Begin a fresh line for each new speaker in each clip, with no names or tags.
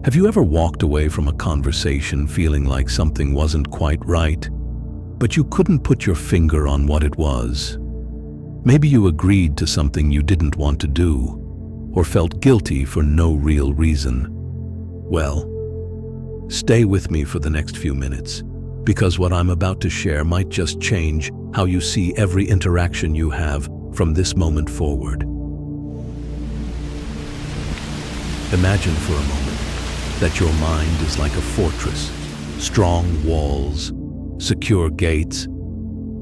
Have you ever walked away from a conversation feeling like something wasn't quite right, but you couldn't put your finger on what it was? Maybe you agreed to something you didn't want to do, or felt guilty for no real reason. Well, stay with me for the next few minutes, because what I'm about to share might just change how you see every interaction you have from this moment forward. Imagine for a moment that your mind is like a fortress, strong walls, secure gates,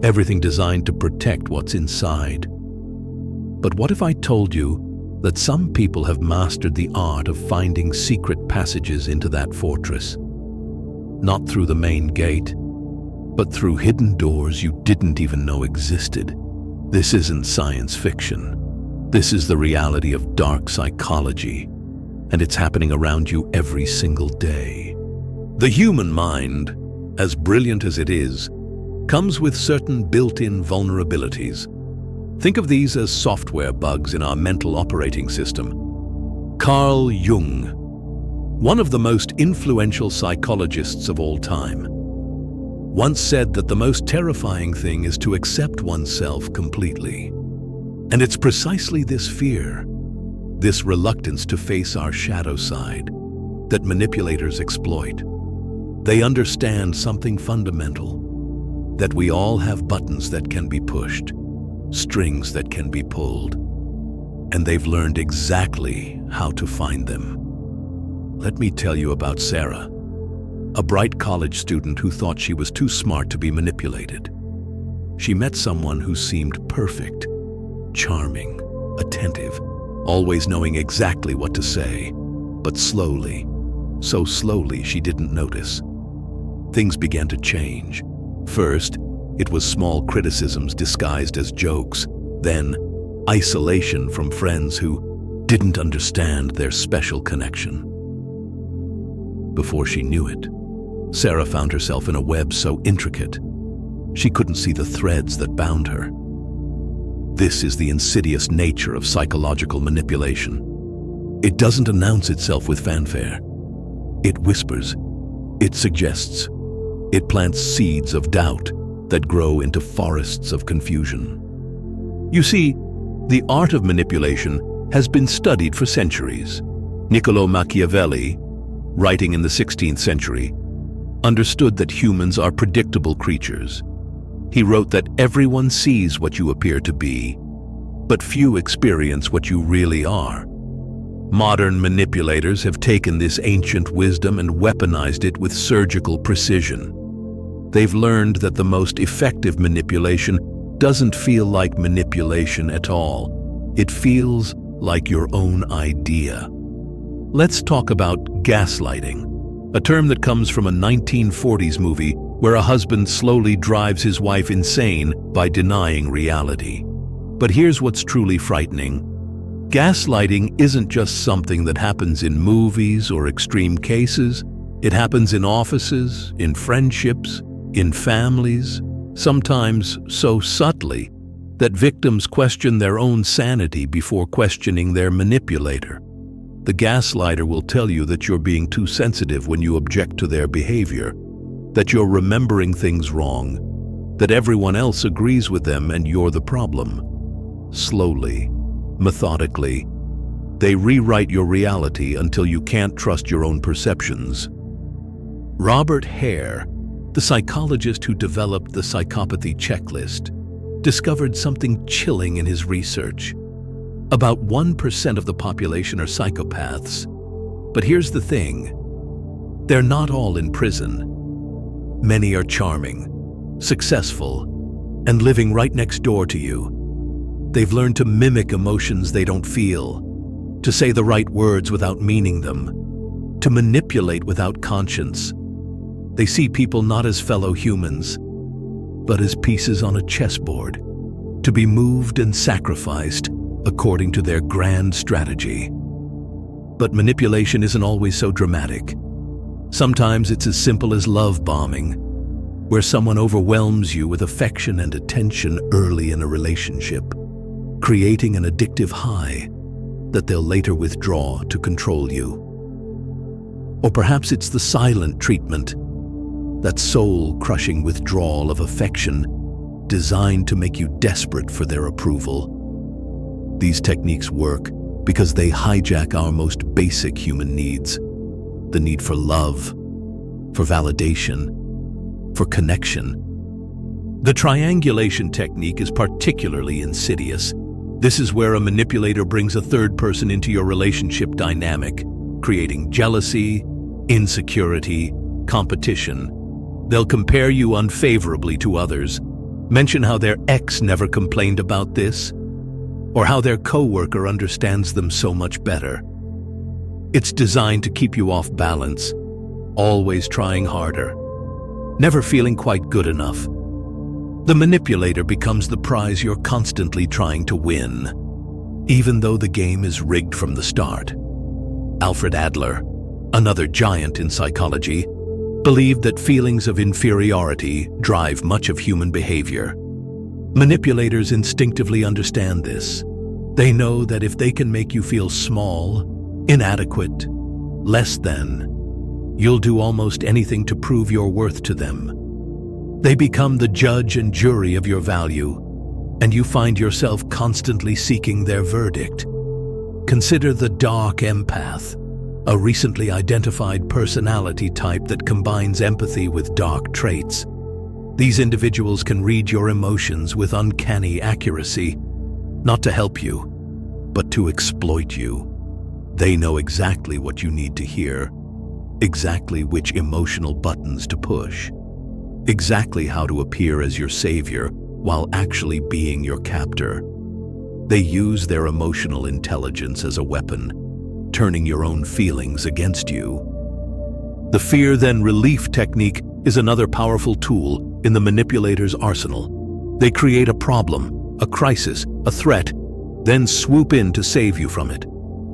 everything designed to protect what's inside. But what if I told you that some people have mastered the art of finding secret passages into that fortress? Not through the main gate, but through hidden doors you didn't even know existed. This isn't science fiction. This is the reality of dark psychology, and it's happening around you every single day. The human mind, as brilliant as it is, comes with certain built-in vulnerabilities. Think of these as software bugs in our mental operating system. Carl Jung, one of the most influential psychologists of all time, once said that the most terrifying thing is to accept oneself completely. And it's precisely this fear, this reluctance to face our shadow side, that manipulators exploit. They understand something fundamental, that we all have buttons that can be pushed, strings that can be pulled, and they've learned exactly how to find them. Let me tell you about Sarah, a bright college student who thought she was too smart to be manipulated. She met someone who seemed perfect, charming, attentive, always knowing exactly what to say, but slowly, so slowly she didn't notice. Things began to change. First, it was small criticisms disguised as jokes, then isolation from friends who didn't understand their special connection. Before she knew it, Sarah found herself in a web so intricate, she couldn't see the threads that bound her. This is the insidious nature of psychological manipulation. It doesn't announce itself with fanfare. It whispers, it suggests, it plants seeds of doubt that grow into forests of confusion. You see, the art of manipulation has been studied for centuries. Niccolò Machiavelli, writing in the 16th century, understood that humans are predictable creatures. He wrote that everyone sees what you appear to be, but few experience what you really are. Modern manipulators have taken this ancient wisdom and weaponized it with surgical precision. They've learned that the most effective manipulation doesn't feel like manipulation at all. It feels like your own idea. Let's talk about gaslighting, a term that comes from a 1940s movie where a husband slowly drives his wife insane by denying reality. But here's what's truly frightening. Gaslighting isn't just something that happens in movies or extreme cases. It happens in offices, in friendships, in families, sometimes so subtly that victims question their own sanity before questioning their manipulator. The gaslighter will tell you that you're being too sensitive when you object to their behavior, that you're remembering things wrong, that everyone else agrees with them and you're the problem. Slowly, methodically, they rewrite your reality until you can't trust your own perceptions. Robert Hare, the psychologist who developed the psychopathy checklist, discovered something chilling in his research. About 1% of the population are psychopaths. But here's the thing. They're not all in prison. Many are charming, successful, and living right next door to you. They've learned to mimic emotions they don't feel, to say the right words without meaning them, to manipulate without conscience. They see people not as fellow humans, but as pieces on a chessboard, to be moved and sacrificed according to their grand strategy. But manipulation isn't always so dramatic. Sometimes it's as simple as love bombing, where someone overwhelms you with affection and attention early in a relationship, creating an addictive high that they'll later withdraw to control you. Or perhaps it's the silent treatment, that soul-crushing withdrawal of affection designed to make you desperate for their approval. These techniques work because they hijack our most basic human needs: the need for love, for validation, for connection. The triangulation technique is particularly insidious. This is where a manipulator brings a third person into your relationship dynamic, creating jealousy, insecurity, competition. They'll compare you unfavorably to others, mention how their ex never complained about this, or how their coworker understands them so much better. It's designed to keep you off balance, always trying harder, never feeling quite good enough. The manipulator becomes the prize you're constantly trying to win, even though the game is rigged from the start. Alfred Adler, another giant in psychology, believed that feelings of inferiority drive much of human behavior. Manipulators instinctively understand this. They know that if they can make you feel small, inadequate, less than, you'll do almost anything to prove your worth to them. They become the judge and jury of your value, and you find yourself constantly seeking their verdict. Consider the dark empath, a recently identified personality type that combines empathy with dark traits. These individuals can read your emotions with uncanny accuracy, not to help you, but to exploit you. They know exactly what you need to hear, exactly which emotional buttons to push, exactly how to appear as your savior while actually being your captor. They use their emotional intelligence as a weapon, turning your own feelings against you. The fear then relief technique is another powerful tool in the manipulator's arsenal. They create a problem, a crisis, a threat, then swoop in to save you from it.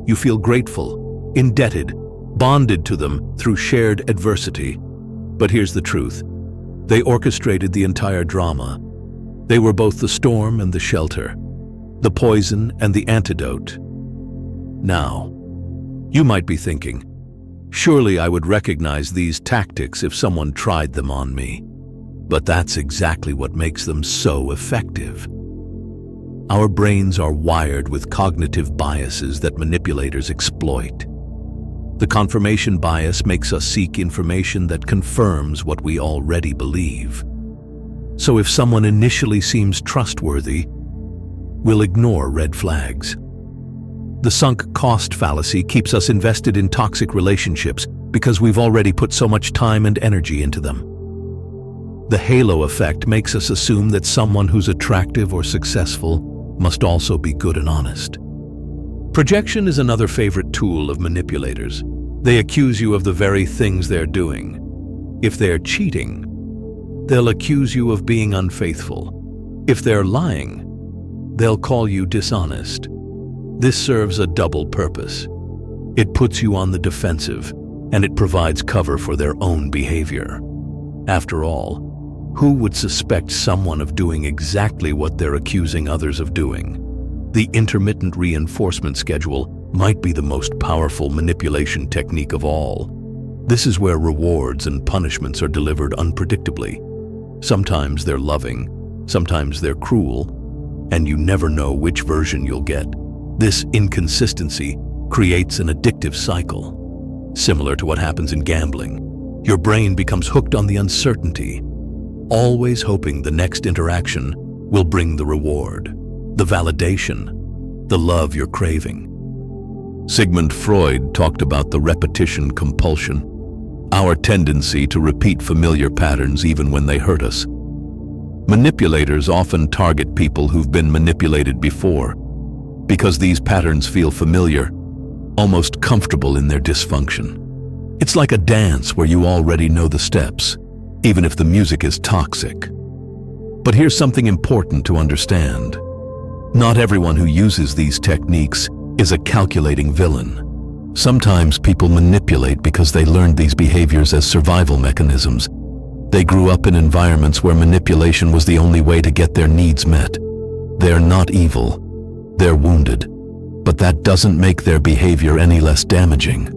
You feel grateful, indebted, bonded to them through shared adversity. But here's the truth. They orchestrated the entire drama. They were both the storm and the shelter, the poison and the antidote. Now, you might be thinking, surely I would recognize these tactics if someone tried them on me. But that's exactly what makes them so effective. Our brains are wired with cognitive biases that manipulators exploit. The confirmation bias makes us seek information that confirms what we already believe. So if someone initially seems trustworthy, we'll ignore red flags. The sunk cost fallacy keeps us invested in toxic relationships because we've already put so much time and energy into them. The halo effect makes us assume that someone who's attractive or successful must also be good and honest. Projection is another favorite tool of manipulators. They accuse you of the very things they're doing. If they're cheating, they'll accuse you of being unfaithful. If they're lying, they'll call you dishonest. This serves a double purpose. It puts you on the defensive, and it provides cover for their own behavior. After all, who would suspect someone of doing exactly what they're accusing others of doing? The intermittent reinforcement schedule might be the most powerful manipulation technique of all. This is where rewards and punishments are delivered unpredictably. Sometimes they're loving, sometimes they're cruel, and you never know which version you'll get. This inconsistency creates an addictive cycle. Similar to what happens in gambling, your brain becomes hooked on the uncertainty, always hoping the next interaction will bring the reward, the validation, the love you're craving. Sigmund Freud talked about the repetition compulsion, our tendency to repeat familiar patterns even when they hurt us. Manipulators often target people who've been manipulated before because these patterns feel familiar, almost comfortable in their dysfunction. It's like a dance where you already know the steps, even if the music is toxic. But here's something important to understand. Not everyone who uses these techniques is a calculating villain. Sometimes people manipulate because they learned these behaviors as survival mechanisms. They grew up in environments where manipulation was the only way to get their needs met. They're not evil. They're wounded. But that doesn't make their behavior any less damaging.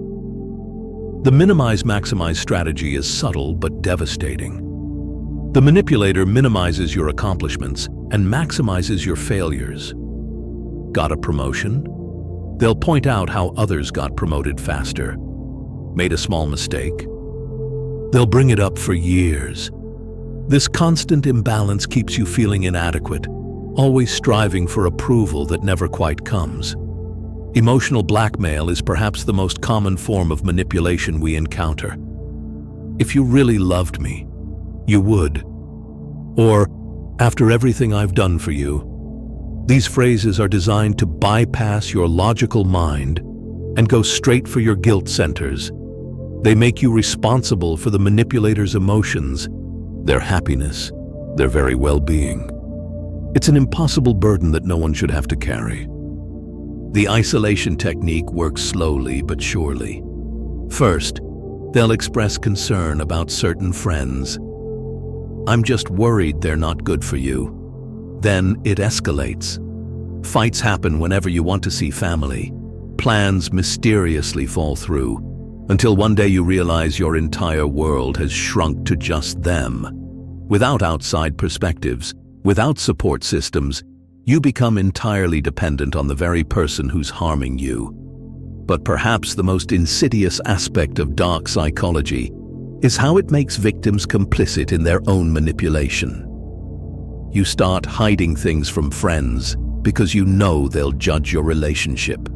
The minimize-maximize strategy is subtle but devastating. The manipulator minimizes your accomplishments and maximizes your failures. Got a promotion? They'll point out how others got promoted faster. Made a small mistake? They'll bring it up for years. This constant imbalance keeps you feeling inadequate, always striving for approval that never quite comes. Emotional blackmail is perhaps the most common form of manipulation we encounter. If you really loved me, you would. Or, after everything I've done for you. These phrases are designed to bypass your logical mind and go straight for your guilt centers. They make you responsible for the manipulator's emotions, their happiness, their very well-being. It's an impossible burden that no one should have to carry. The isolation technique works slowly but surely. First, they'll express concern about certain friends. I'm just worried they're not good for you. Then it escalates. Fights happen whenever you want to see family. Plans mysteriously fall through, until one day you realize your entire world has shrunk to just them. Without outside perspectives, without support systems, you become entirely dependent on the very person who's harming you. But perhaps the most insidious aspect of dark psychology is how it makes victims complicit in their own manipulation. You start hiding things from friends because you know they'll judge your relationship.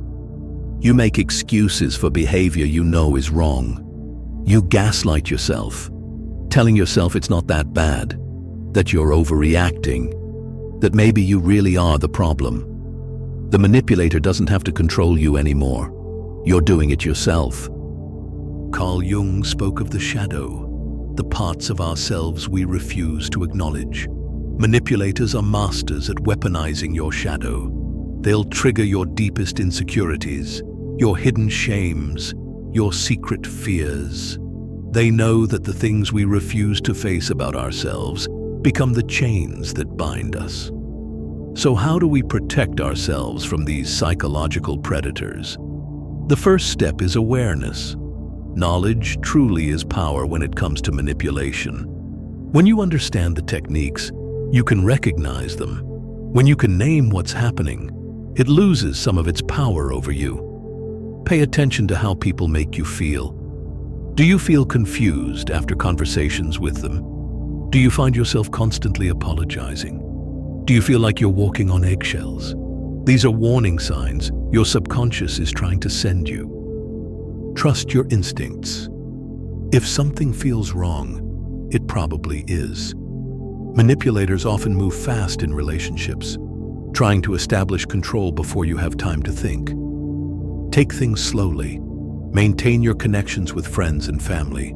You make excuses for behavior you know is wrong. You gaslight yourself, telling yourself it's not that bad, that you're overreacting, that maybe you really are the problem. The manipulator doesn't have to control you anymore. You're doing it yourself. Carl Jung spoke of the shadow, the parts of ourselves we refuse to acknowledge. Manipulators are masters at weaponizing your shadow. They'll trigger your deepest insecurities, your hidden shames, your secret fears. They know that the things we refuse to face about ourselves become the chains that bind us. So how do we protect ourselves from these psychological predators? The first step is awareness. Knowledge truly is power when it comes to manipulation. When you understand the techniques, you can recognize them. When you can name what's happening, it loses some of its power over you. Pay attention to how people make you feel. Do you feel confused after conversations with them? Do you find yourself constantly apologizing? Do you feel like you're walking on eggshells? These are warning signs your subconscious is trying to send you. Trust your instincts. If something feels wrong, it probably is. Manipulators often move fast in relationships, trying to establish control before you have time to think. Take things slowly. Maintain your connections with friends and family.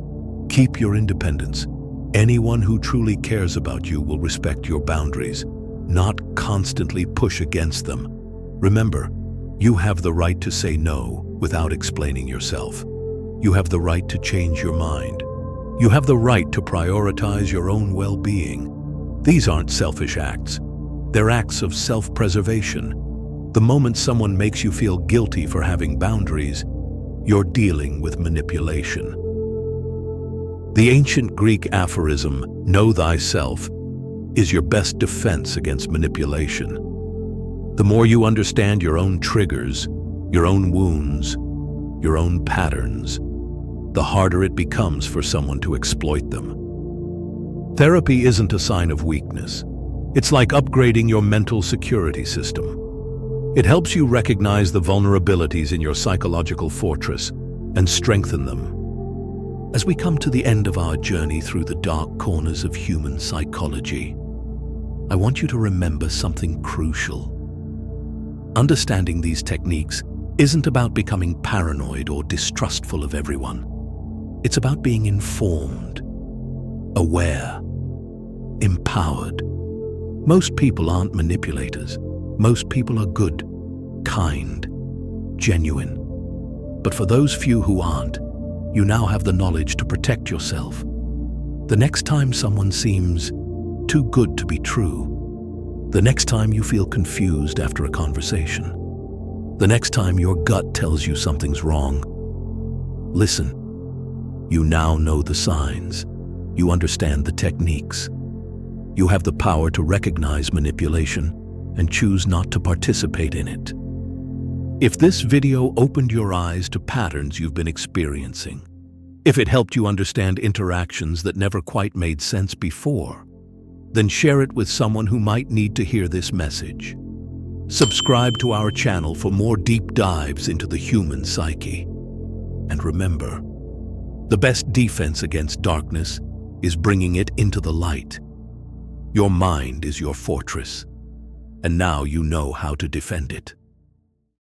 Keep your independence. Anyone who truly cares about you will respect your boundaries, not constantly push against them. Remember, you have the right to say no without explaining yourself. You have the right to change your mind. You have the right to prioritize your own well-being. These aren't selfish acts. They're acts of self-preservation. The moment someone makes you feel guilty for having boundaries, you're dealing with manipulation. The ancient Greek aphorism, "Know thyself," is your best defense against manipulation. The more you understand your own triggers, your own wounds, your own patterns, the harder it becomes for someone to exploit them. Therapy isn't a sign of weakness. It's like upgrading your mental security system. It helps you recognize the vulnerabilities in your psychological fortress and strengthen them. As we come to the end of our journey through the dark corners of human psychology, I want you to remember something crucial. Understanding these techniques isn't about becoming paranoid or distrustful of everyone. It's about being informed, aware, empowered. Most people aren't manipulators. Most people are good, kind, genuine. But for those few who aren't, you now have the knowledge to protect yourself. The next time someone seems too good to be true, the next time you feel confused after a conversation, the next time your gut tells you something's wrong, listen. You now know the signs. You understand the techniques. You have the power to recognize manipulation and choose not to participate in it. If this video opened your eyes to patterns you've been experiencing, if it helped you understand interactions that never quite made sense before, then share it with someone who might need to hear this message. Subscribe to our channel for more deep dives into the human psyche. And remember, the best defense against darkness is bringing it into the light. Your mind is your fortress, and now you know how to defend it.